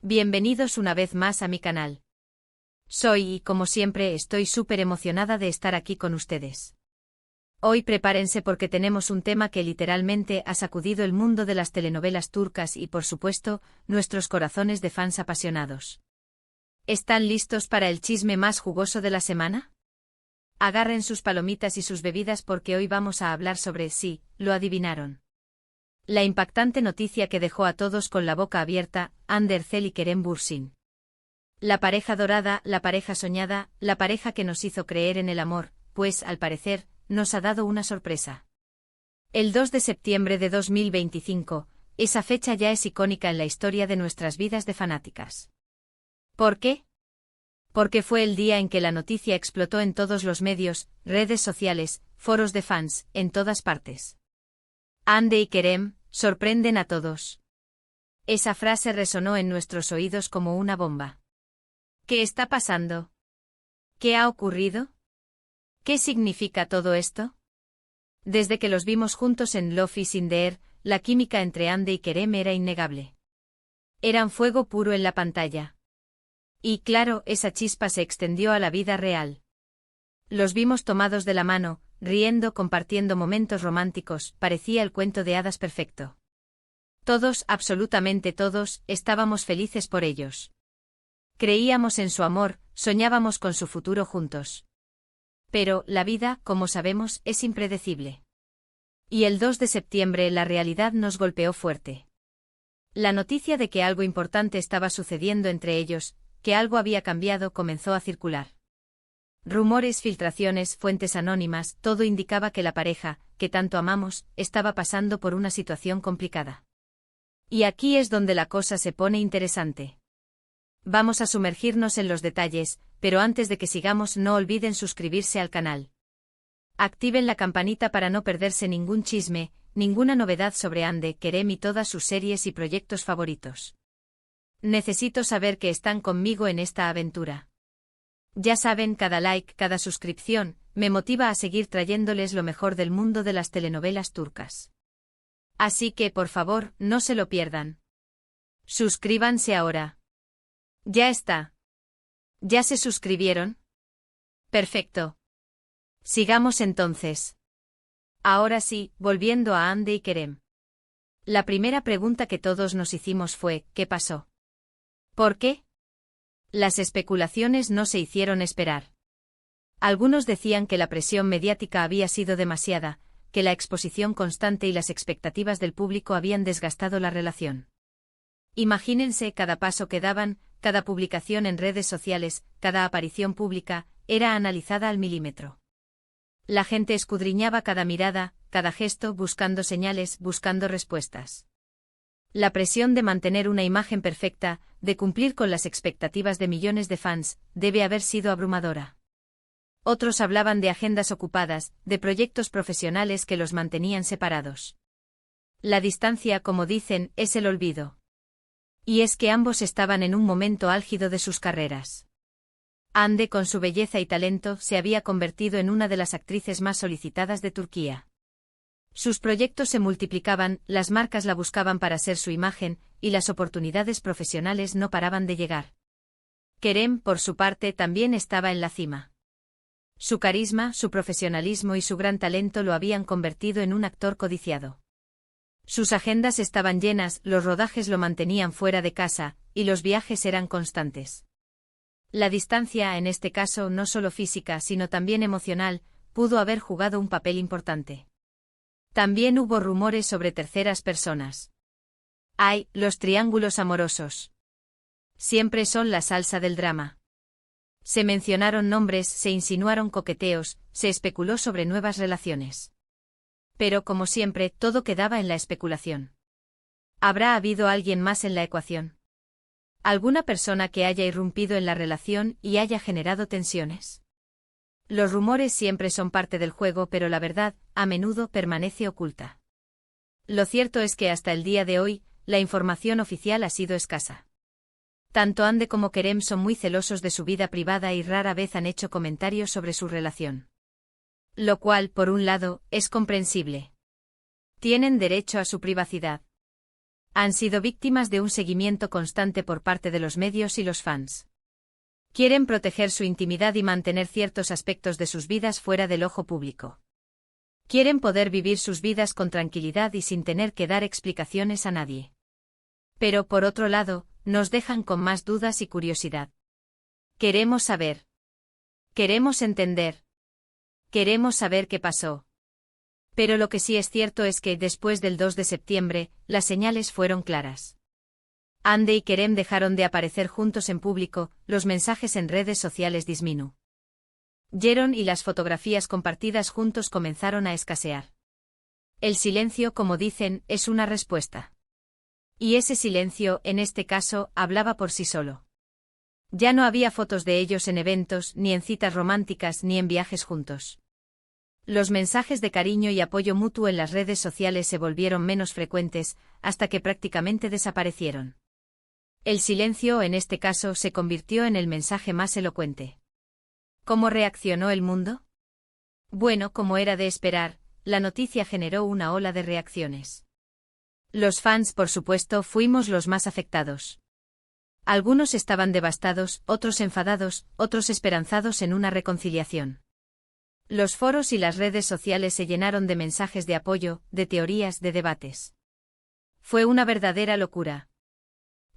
Bienvenidos una vez más a mi canal. Soy y, como siempre, estoy súper emocionada de estar aquí con ustedes. Hoy prepárense porque tenemos un tema que literalmente ha sacudido el mundo de las telenovelas turcas y, por supuesto, nuestros corazones de fans apasionados. ¿Están listos para el chisme más jugoso de la semana? Agarren sus palomitas y sus bebidas porque hoy vamos a hablar sobre, sí, lo adivinaron. La impactante noticia que dejó a todos con la boca abierta, Hande Erçel y Kerem Bürsin. La pareja dorada, la pareja soñada, la pareja que nos hizo creer en el amor, pues, al parecer, nos ha dado una sorpresa. El 2 de septiembre de 2025, esa fecha ya es icónica en la historia de nuestras vidas de fanáticas. ¿Por qué? Porque fue el día en que la noticia explotó en todos los medios, redes sociales, foros de fans, en todas partes. Hande y Kerem sorprenden a todos. Esa frase resonó en nuestros oídos como una bomba. ¿Qué está pasando? ¿Qué ha ocurrido? ¿Qué significa todo esto? Desde que los vimos juntos en Love is in the Air, la química entre Hande y Kerem era innegable. Eran fuego puro en la pantalla. Y claro, esa chispa se extendió a la vida real. Los vimos tomados de la mano, riendo, compartiendo momentos románticos, parecía el cuento de hadas perfecto. Todos, absolutamente todos, estábamos felices por ellos. Creíamos en su amor, soñábamos con su futuro juntos. Pero, la vida, como sabemos, es impredecible. Y el 2 de septiembre la realidad nos golpeó fuerte. La noticia de que algo importante estaba sucediendo entre ellos, que algo había cambiado, comenzó a circular. Rumores, filtraciones, fuentes anónimas, todo indicaba que la pareja, que tanto amamos, estaba pasando por una situación complicada. Y aquí es donde la cosa se pone interesante. Vamos a sumergirnos en los detalles, pero antes de que sigamos no olviden suscribirse al canal. Activen la campanita para no perderse ningún chisme, ninguna novedad sobre Hande, Kerem y todas sus series y proyectos favoritos. Necesito saber que están conmigo en esta aventura. Ya saben, cada like, cada suscripción, me motiva a seguir trayéndoles lo mejor del mundo de las telenovelas turcas. Así que, por favor, no se lo pierdan. Suscríbanse ahora. Ya está. ¿Ya se suscribieron? Perfecto. Sigamos entonces. Ahora sí, volviendo a Hande y Kerem. La primera pregunta que todos nos hicimos fue, ¿qué pasó? ¿Por qué? Las especulaciones no se hicieron esperar. Algunos decían que la presión mediática había sido demasiada, que la exposición constante y las expectativas del público habían desgastado la relación. Imagínense cada paso que daban, cada publicación en redes sociales, cada aparición pública, era analizada al milímetro. La gente escudriñaba cada mirada, cada gesto, buscando señales, buscando respuestas. La presión de mantener una imagen perfecta, de cumplir con las expectativas de millones de fans, debe haber sido abrumadora. Otros hablaban de agendas ocupadas, de proyectos profesionales que los mantenían separados. La distancia, como dicen, es el olvido. Y es que ambos estaban en un momento álgido de sus carreras. Hande, con su belleza y talento, se había convertido en una de las actrices más solicitadas de Turquía. Sus proyectos se multiplicaban, las marcas la buscaban para ser su imagen, y las oportunidades profesionales no paraban de llegar. Kerem, por su parte, también estaba en la cima. Su carisma, su profesionalismo y su gran talento lo habían convertido en un actor codiciado. Sus agendas estaban llenas, los rodajes lo mantenían fuera de casa, y los viajes eran constantes. La distancia, en este caso no solo física sino también emocional, pudo haber jugado un papel importante. También hubo rumores sobre terceras personas. ¡Ay, los triángulos amorosos! Siempre son la salsa del drama. Se mencionaron nombres, se insinuaron coqueteos, se especuló sobre nuevas relaciones. Pero, como siempre, todo quedaba en la especulación. ¿Habrá habido alguien más en la ecuación? ¿Alguna persona que haya irrumpido en la relación y haya generado tensiones? Los rumores siempre son parte del juego, pero la verdad, a menudo, permanece oculta. Lo cierto es que hasta el día de hoy, la información oficial ha sido escasa. Tanto Hande como Kerem son muy celosos de su vida privada y rara vez han hecho comentarios sobre su relación. Lo cual, por un lado, es comprensible. Tienen derecho a su privacidad. Han sido víctimas de un seguimiento constante por parte de los medios y los fans. Quieren proteger su intimidad y mantener ciertos aspectos de sus vidas fuera del ojo público. Quieren poder vivir sus vidas con tranquilidad y sin tener que dar explicaciones a nadie. Pero por otro lado, nos dejan con más dudas y curiosidad. Queremos saber. Queremos entender. Queremos saber qué pasó. Pero lo que sí es cierto es que, después del 2 de septiembre, las señales fueron claras. Hande y Kerem dejaron de aparecer juntos en público, los mensajes en redes sociales disminuyeron y las fotografías compartidas juntos comenzaron a escasear. El silencio, como dicen, es una respuesta. Y ese silencio, en este caso, hablaba por sí solo. Ya no había fotos de ellos en eventos, ni en citas románticas, ni en viajes juntos. Los mensajes de cariño y apoyo mutuo en las redes sociales se volvieron menos frecuentes, hasta que prácticamente desaparecieron. El silencio, en este caso, se convirtió en el mensaje más elocuente. ¿Cómo reaccionó el mundo? Bueno, como era de esperar, la noticia generó una ola de reacciones. Los fans, por supuesto, fuimos los más afectados. Algunos estaban devastados, otros enfadados, otros esperanzados en una reconciliación. Los foros y las redes sociales se llenaron de mensajes de apoyo, de teorías, de debates. Fue una verdadera locura.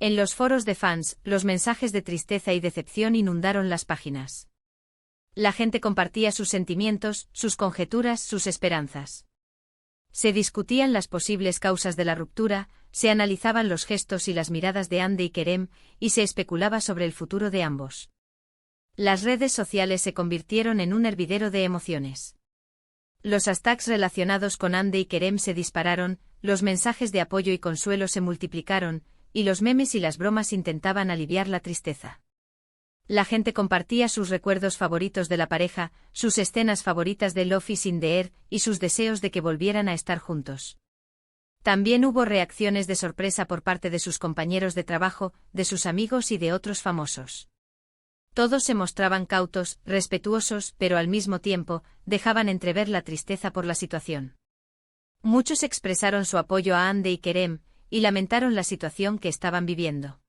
En los foros de fans, los mensajes de tristeza y decepción inundaron las páginas. La gente compartía sus sentimientos, sus conjeturas, sus esperanzas. Se discutían las posibles causas de la ruptura, se analizaban los gestos y las miradas de Hande y Kerem, y se especulaba sobre el futuro de ambos. Las redes sociales se convirtieron en un hervidero de emociones. Los hashtags relacionados con Hande y Kerem se dispararon, los mensajes de apoyo y consuelo se multiplicaron, y los memes y las bromas intentaban aliviar la tristeza. La gente compartía sus recuerdos favoritos de la pareja, sus escenas favoritas de Love is in the Air, y sus deseos de que volvieran a estar juntos. También hubo reacciones de sorpresa por parte de sus compañeros de trabajo, de sus amigos y de otros famosos. Todos se mostraban cautos, respetuosos, pero al mismo tiempo, dejaban entrever la tristeza por la situación. Muchos expresaron su apoyo a Hande y Kerem, y lamentaron la situación que estaban viviendo.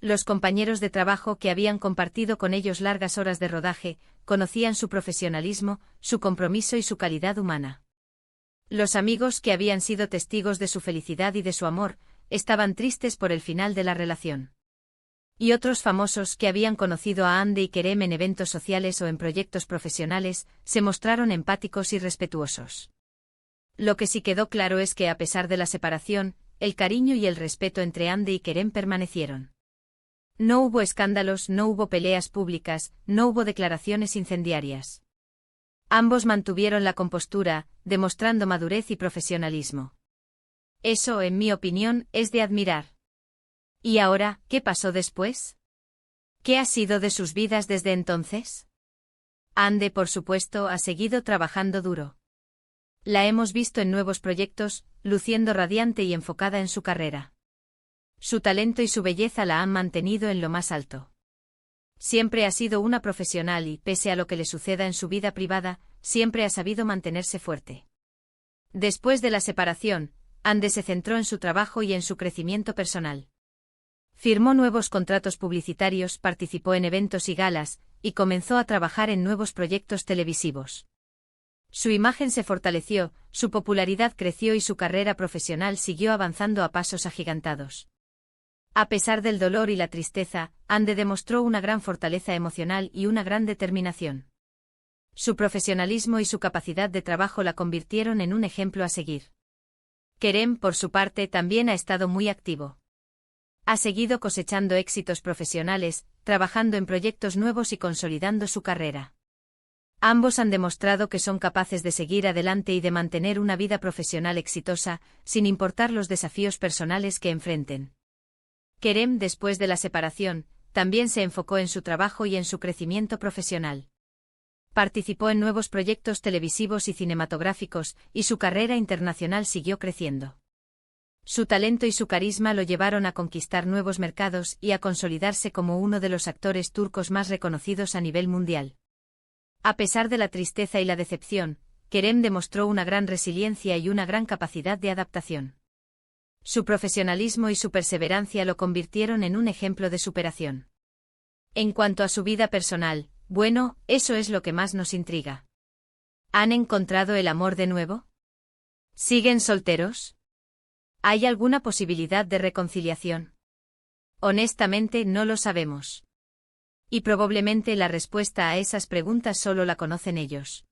Los compañeros de trabajo que habían compartido con ellos largas horas de rodaje, conocían su profesionalismo, su compromiso y su calidad humana. Los amigos que habían sido testigos de su felicidad y de su amor, estaban tristes por el final de la relación. Y otros famosos que habían conocido a Hande y Kerem en eventos sociales o en proyectos profesionales, se mostraron empáticos y respetuosos. Lo que sí quedó claro es que, a pesar de la separación, el cariño y el respeto entre Hande y Kerem permanecieron. No hubo escándalos, no hubo peleas públicas, no hubo declaraciones incendiarias. Ambos mantuvieron la compostura, demostrando madurez y profesionalismo. Eso, en mi opinión, es de admirar. ¿Y ahora, qué pasó después? ¿Qué ha sido de sus vidas desde entonces? Hande, por supuesto, ha seguido trabajando duro. La hemos visto en nuevos proyectos, luciendo radiante y enfocada en su carrera. Su talento y su belleza la han mantenido en lo más alto. Siempre ha sido una profesional y, pese a lo que le suceda en su vida privada, siempre ha sabido mantenerse fuerte. Después de la separación, Hande se centró en su trabajo y en su crecimiento personal. Firmó nuevos contratos publicitarios, participó en eventos y galas, y comenzó a trabajar en nuevos proyectos televisivos. Su imagen se fortaleció, su popularidad creció y su carrera profesional siguió avanzando a pasos agigantados. A pesar del dolor y la tristeza, Hande demostró una gran fortaleza emocional y una gran determinación. Su profesionalismo y su capacidad de trabajo la convirtieron en un ejemplo a seguir. Kerem, por su parte, también ha estado muy activo. Ha seguido cosechando éxitos profesionales, trabajando en proyectos nuevos y consolidando su carrera. Ambos han demostrado que son capaces de seguir adelante y de mantener una vida profesional exitosa, sin importar los desafíos personales que enfrenten. Kerem, después de la separación, también se enfocó en su trabajo y en su crecimiento profesional. Participó en nuevos proyectos televisivos y cinematográficos, y su carrera internacional siguió creciendo. Su talento y su carisma lo llevaron a conquistar nuevos mercados y a consolidarse como uno de los actores turcos más reconocidos a nivel mundial. A pesar de la tristeza y la decepción, Kerem demostró una gran resiliencia y una gran capacidad de adaptación. Su profesionalismo y su perseverancia lo convirtieron en un ejemplo de superación. En cuanto a su vida personal, bueno, eso es lo que más nos intriga. ¿Han encontrado el amor de nuevo? ¿Siguen solteros? ¿Hay alguna posibilidad de reconciliación? Honestamente no lo sabemos. Y probablemente la respuesta a esas preguntas solo la conocen ellos.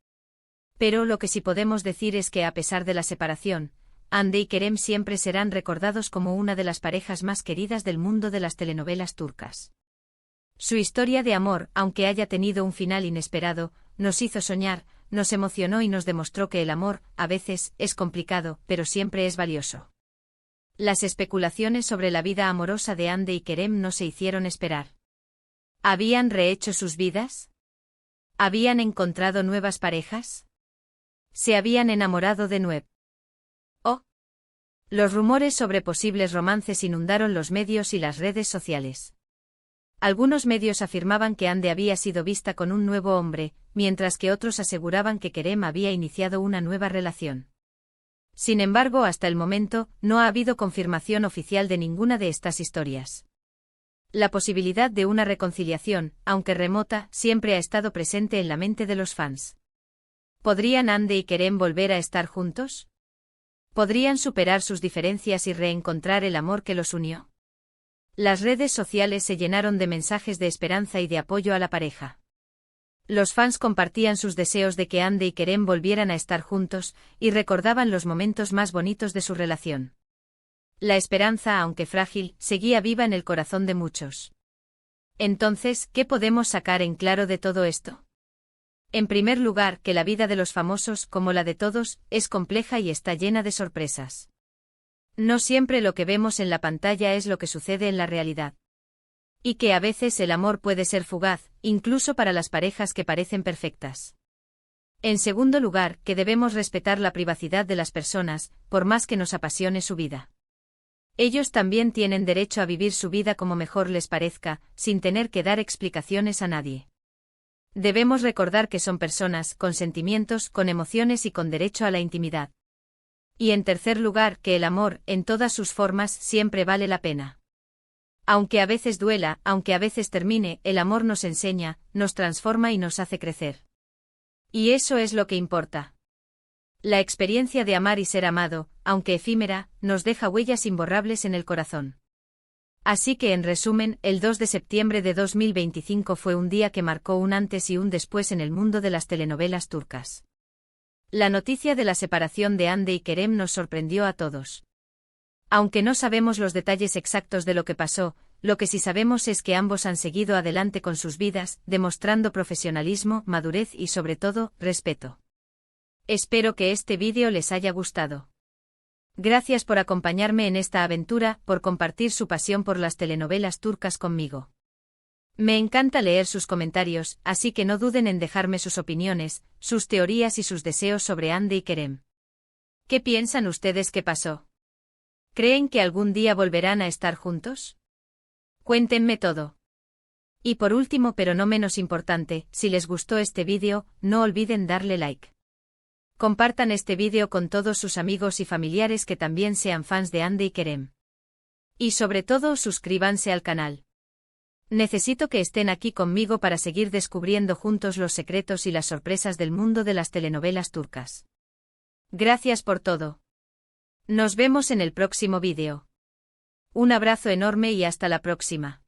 Pero lo que sí podemos decir es que a pesar de la separación, Hande y Kerem siempre serán recordados como una de las parejas más queridas del mundo de las telenovelas turcas. Su historia de amor, aunque haya tenido un final inesperado, nos hizo soñar, nos emocionó y nos demostró que el amor, a veces, es complicado, pero siempre es valioso. Las especulaciones sobre la vida amorosa de Hande y Kerem no se hicieron esperar. ¿Habían rehecho sus vidas? ¿Habían encontrado nuevas parejas? ¿Se habían enamorado de nuevo? Los rumores sobre posibles romances inundaron los medios y las redes sociales. Algunos medios afirmaban que Hande había sido vista con un nuevo hombre, mientras que otros aseguraban que Kerem había iniciado una nueva relación. Sin embargo, hasta el momento, no ha habido confirmación oficial de ninguna de estas historias. La posibilidad de una reconciliación, aunque remota, siempre ha estado presente en la mente de los fans. ¿Podrían Hande y Kerem volver a estar juntos? ¿Podrían superar sus diferencias y reencontrar el amor que los unió? Las redes sociales se llenaron de mensajes de esperanza y de apoyo a la pareja. Los fans compartían sus deseos de que Hande y Kerem volvieran a estar juntos, y recordaban los momentos más bonitos de su relación. La esperanza, aunque frágil, seguía viva en el corazón de muchos. Entonces, ¿qué podemos sacar en claro de todo esto? En primer lugar, que la vida de los famosos, como la de todos, es compleja y está llena de sorpresas. No siempre lo que vemos en la pantalla es lo que sucede en la realidad. Y que a veces el amor puede ser fugaz, incluso para las parejas que parecen perfectas. En segundo lugar, que debemos respetar la privacidad de las personas, por más que nos apasione su vida. Ellos también tienen derecho a vivir su vida como mejor les parezca, sin tener que dar explicaciones a nadie. Debemos recordar que son personas, con sentimientos, con emociones y con derecho a la intimidad. Y en tercer lugar, que el amor, en todas sus formas, siempre vale la pena. Aunque a veces duela, aunque a veces termine, el amor nos enseña, nos transforma y nos hace crecer. Y eso es lo que importa. La experiencia de amar y ser amado, aunque efímera, nos deja huellas imborrables en el corazón. Así que en resumen, el 2 de septiembre de 2025 fue un día que marcó un antes y un después en el mundo de las telenovelas turcas. La noticia de la separación de Hande y Kerem nos sorprendió a todos. Aunque no sabemos los detalles exactos de lo que pasó, lo que sí sabemos es que ambos han seguido adelante con sus vidas, demostrando profesionalismo, madurez y sobre todo, respeto. Espero que este vídeo les haya gustado. Gracias por acompañarme en esta aventura, por compartir su pasión por las telenovelas turcas conmigo. Me encanta leer sus comentarios, así que no duden en dejarme sus opiniones, sus teorías y sus deseos sobre Hande y Kerem. ¿Qué piensan ustedes que pasó? ¿Creen que algún día volverán a estar juntos? Cuéntenme todo. Y por último pero no menos importante, si les gustó este vídeo, no olviden darle like. Compartan este vídeo con todos sus amigos y familiares que también sean fans de Hande y Kerem. Y sobre todo suscríbanse al canal. Necesito que estén aquí conmigo para seguir descubriendo juntos los secretos y las sorpresas del mundo de las telenovelas turcas. Gracias por todo. Nos vemos en el próximo vídeo. Un abrazo enorme y hasta la próxima.